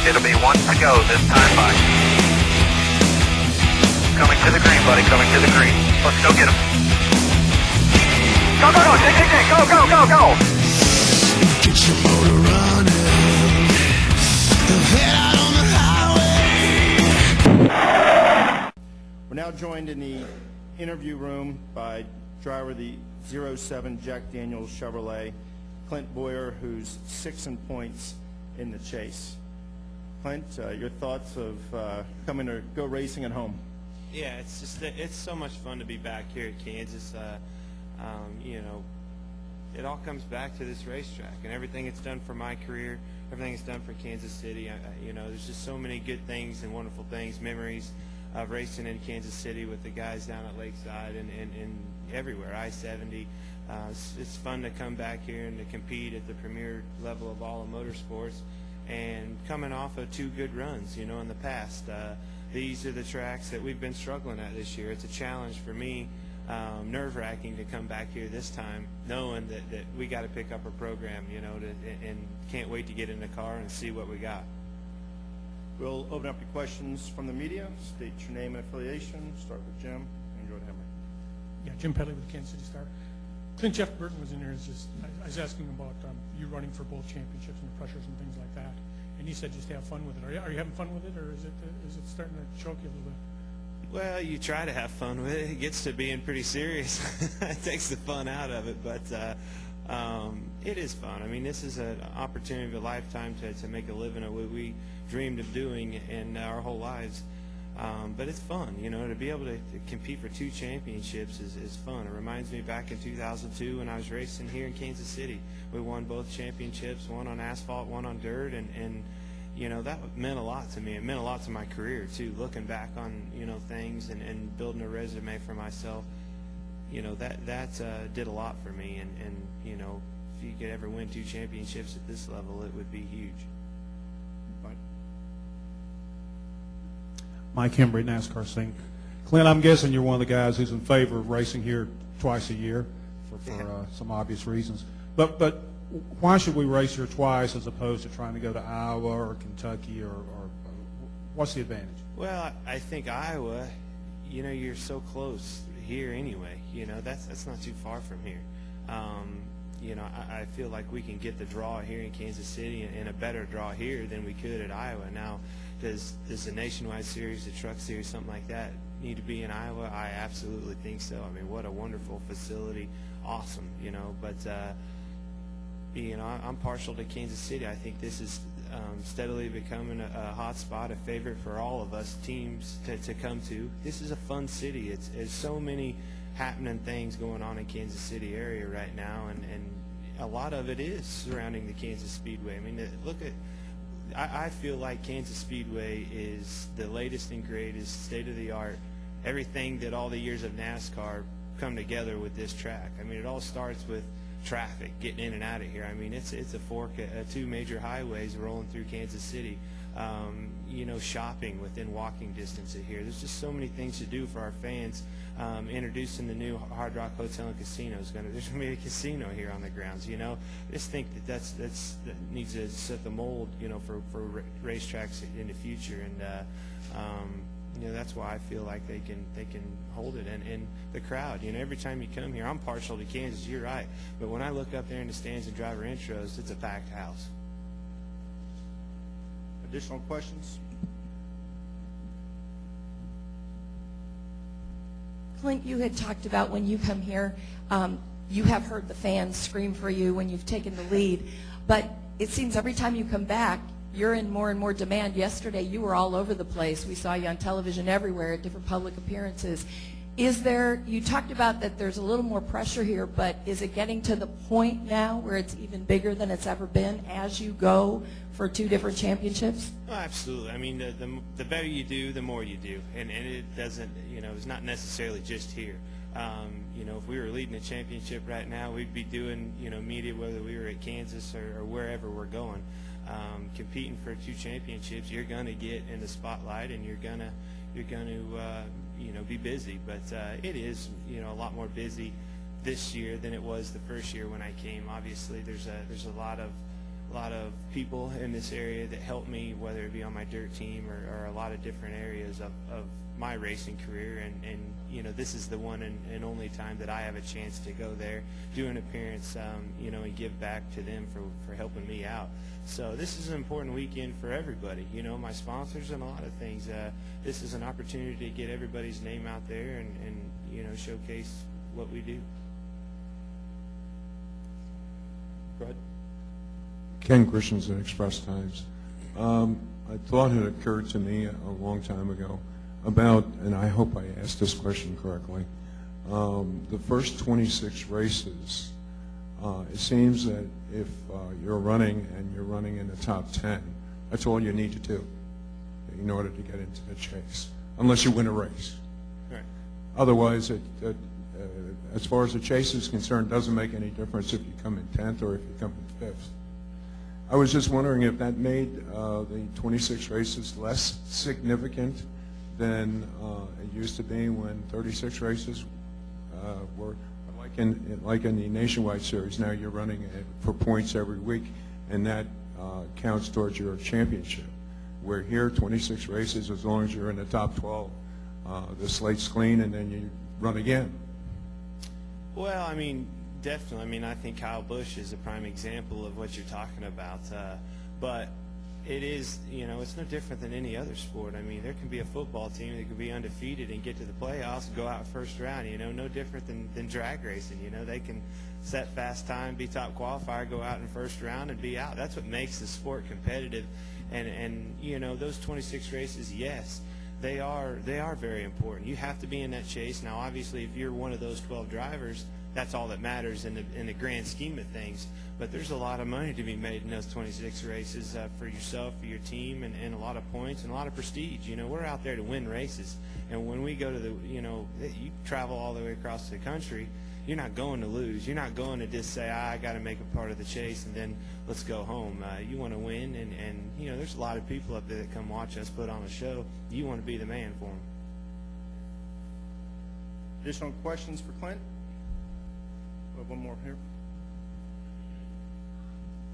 It'll be one to go this time by. Coming to the green, buddy, coming to the green. Let's go get him. Go, go, go, go, go, go, go. Get your motor running. Head out on the highway. We're now joined in the interview room by driver of the 07 Jack Daniels Chevrolet, Clint Bowyer, who's 6 in points in the chase. Clint, your thoughts of coming to go racing at home? Yeah, it's so much fun to be back here at Kansas. You know, it all comes back to this racetrack and everything it's done for my career, everything it's done for Kansas City. You know, there's just so many good things and wonderful things, memories of racing in Kansas City with the guys down at Lakeside and everywhere, I-70. It's fun to come back here and to compete at the premier level of all of motorsports, and coming off of 2 good runs, you know, in the past. These are the tracks that we've been struggling at this year. It's a challenge for me, nerve-wracking to come back here this time, knowing that we got to pick up a program, you know, and can't wait to get in the car and see what we got. We'll open up to questions from the media. State your name and affiliation. Start with Jim and go to Henry. Yeah, Jim Pedley with the Kansas City Star. Clint, Jeff Burton was in there. I was asking about you running for both championships and the pressures and things like that, and he said just have fun with it. Are you having fun with it, or is it starting to choke you a little bit? Well, you try to have fun with it. It gets to being pretty serious. It takes the fun out of it, but it is fun. I mean, this is an opportunity of a lifetime to make a living at what we dreamed of doing in our whole lives. But it's fun, you know, to be able to compete for 2 championships is fun. It reminds me back in 2002 when I was racing here in Kansas City. We won both championships, one on asphalt, one on dirt, and you know, that meant a lot to me. It meant a lot to my career, too, looking back on, you know, things and building a resume for myself. You know, that did a lot for me, and you know, if you could ever win 2 championships at this level, it would be huge. Mike Hembry, NASCAR Sync. Clint, I'm guessing you're one of the guys who's in favor of racing here twice a year for some obvious reasons. But why should we race here twice as opposed to trying to go to Iowa or Kentucky or what's the advantage? Well, I think Iowa, you know, you're so close here anyway. You know, that's not too far from here. You know, I feel like we can get the draw here in Kansas City and a better draw here than we could at Iowa. Now, does the Nationwide Series, the Truck Series, something like that need to be in Iowa? I absolutely think so. I mean, what a wonderful facility. Awesome, you know. But, you know, I'm partial to Kansas City. I think this is steadily becoming a hot spot, a favorite for all of us teams to come to. This is a fun city. It's so many happening things going on in Kansas City area right now, and a lot of it is surrounding the Kansas Speedway. I mean, look at, I feel like Kansas Speedway is the latest and greatest, state-of-the-art, everything that all the years of NASCAR come together with this track. I mean, it all starts with traffic, getting in and out of here. I mean, it's a fork, 2 major highways rolling through Kansas City. You know, shopping within walking distance of here. There's just so many things to do for our fans. Introducing the new Hard Rock Hotel and Casino there's going to be a casino here on the grounds. You know, I just think that needs to set the mold, you know, for racetracks in the future, and you know, that's why I feel like they can hold it. And the crowd, you know, every time you come here, I'm partial to Kansas, you're right, but when I look up there in the stands and driver intros, it's a packed house. Additional questions? Clint, you had talked about when you come here, you have heard the fans scream for you when you've taken the lead, but it seems every time you come back, you're in more and more demand. Yesterday, you were all over the place. We saw you on television everywhere at different public appearances. Is there, you talked about that there's a little more pressure here, but is it getting to the point now where it's even bigger than it's ever been as you go for 2 different championships? Oh, absolutely. I mean, the better you do, the more you do. And it doesn't, you know, it's not necessarily just here. You know, if we were leading a championship right now, we'd be doing, you know, media, whether we were at Kansas or wherever we're going. Competing for 2 championships, you're going to get in the spotlight, and you're going to you know, be busy. But it is, you know, a lot more busy this year than it was the first year when I came. Obviously, there's a lot of lot of people in this area that helped me, whether it be on my dirt team or a lot of different areas of my racing career. And you know, this is the one and only time that I have a chance to go there, do an appearance, you know, and give back to them for helping me out. So this is an important weekend for everybody, you know, my sponsors and a lot of things. This is an opportunity to get everybody's name out there and you know, showcase what we do. Go ahead. Ken Christensen, Express Times. A thought had occurred to me a long time ago about, and I hope I asked this question correctly, the first 26 races. It seems that if you're running and you're running in the top 10, that's all you need to do in order to get into the chase, unless you win a race. Right. Otherwise, as far as the chase is concerned, it doesn't make any difference if you come in 10th or if you come in 5th. I was just wondering if that made the 26 races less significant than it used to be when 36 races were, like in the Nationwide Series. Now you're running for points every week, and that counts towards your championship. Where here, 26 races, as long as you're in the top 12, the slate's clean, and then you run again. Well, I mean, definitely. I mean, I think Kyle Busch is a prime example of what you're talking about. But it is, you know, it's no different than any other sport. I mean, there can be a football team that could be undefeated and get to the playoffs and go out first round, you know, no different than drag racing. You know, they can set fast time, be top qualifier, go out in first round and be out. That's what makes the sport competitive. And you know, those 26 races, yes, they are very important. You have to be in that chase. Now, obviously, if you're one of those 12 drivers, that's all that matters in the grand scheme of things. But there's a lot of money to be made in those 26 races for yourself, for your team, and a lot of points and a lot of prestige. You know, we're out there to win races. And when we go to the, you know, you travel all the way across the country, you're not going to lose. You're not going to just say, I got to make a part of the chase and then let's go home. You want to win, and you know, there's a lot of people up there that come watch us put on a show. You want to be the man for them. Additional questions for Clint? We have one more here.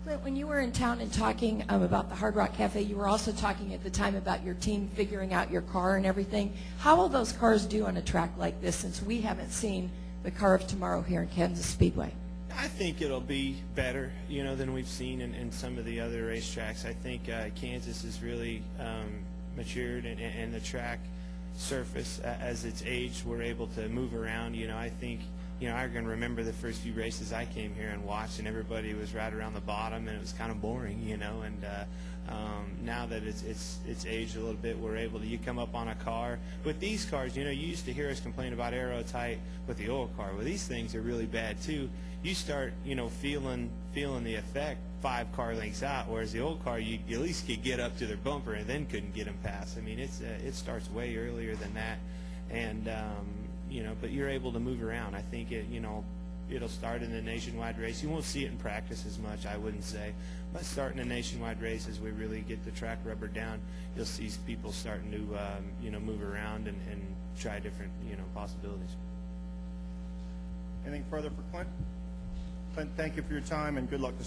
Clint, when you were in town and talking about the Hard Rock Cafe, you were also talking at the time about your team figuring out your car and everything. How will those cars do on a track like this, since we haven't seen the car of tomorrow here in Kansas Speedway? I think it'll be better, you know, than we've seen in some of the other racetracks. I think Kansas has really matured, and the track surface, as it's aged, we're able to move around. You know, I think, you know, I can remember the first few races I came here and watched, and everybody was right around the bottom, and it was kind of boring, you know. And now that it's aged a little bit, we're able to, you come up on a car. With these cars, you know, you used to hear us complain about aero tight with the old car. Well, these things are really bad too. You start, you know, feeling the effect 5 car lengths out, whereas the old car, you at least could get up to their bumper and then couldn't get them past. I mean, it starts way earlier than that, and you know, but you're able to move around. I think you know, it'll start in the nationwide race. You won't see it in practice as much, I wouldn't say, but starting a nationwide race, as we really get the track rubber down, you'll see people starting to you know, move around and try different, you know, possibilities. Anything further for Clint? Clint, thank you for your time and good luck this